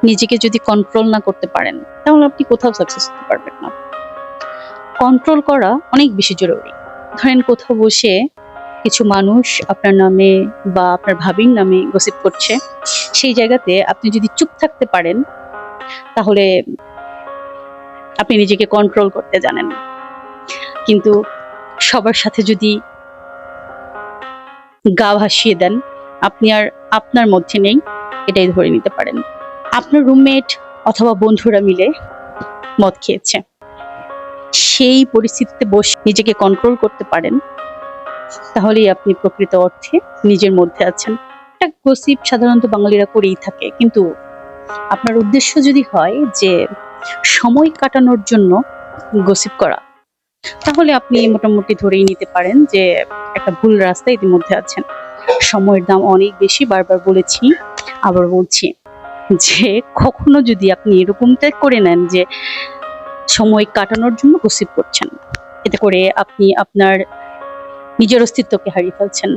নিজেকে যদি কন্ট্রোল না করতে পারেন তাহলে আপনি কোথাও সাকসেস হতে পারবেন না। কন্ট্রোল করা অনেক বেশি জরুরি। ধরেন কোথাও বসে কিছু মানুষ আপনার নামে বা আপনার ভাবির নামে গসিপ করছে, সেই জায়গাতে আপনি যদি চুপ থাকতে পারেন তাহলে আপনি নিজেকে কন্ট্রোল করতে জানেন। কিন্তু সবার সাথে যদি গা ভাসিয়ে দেন, আপনি আর আপনার মধ্যে নেই, এটাই ধরে নিতে পারেন। আপনার রুমমেট অথবা বন্ধুরা মিলে মদ খেয়েছে, সেই পরিস্থিতিতে বসে নিজেকে কন্ট্রোল করতে পারেন, তাহলেই আপনি প্রকৃত অর্থে নিজের মধ্যে আছেন। একটা গসিপ সাধারণত বাঙালিরা করেই থাকে, কিন্তু আপনার উদ্দেশ্য যদি হয় যে সময় কাটানোর জন্য গসিপ করা, তাহলে আপনি মোটামুটি ধরেই নিতে পারেন যে একটা ভুল রাস্তায় ইতিমধ্যে আছেন। সময়ের দাম অনেক বেশি, বারবার বলেছি, আবার বলছি যে কখনো যদি আপনি এরকমটা করে নেন যে সময় কাটানোর জন্য গসিপ করছেন, এতে করে আপনি আপনার নিজের অস্তিত্বকে হারিয়ে ফেলছেন।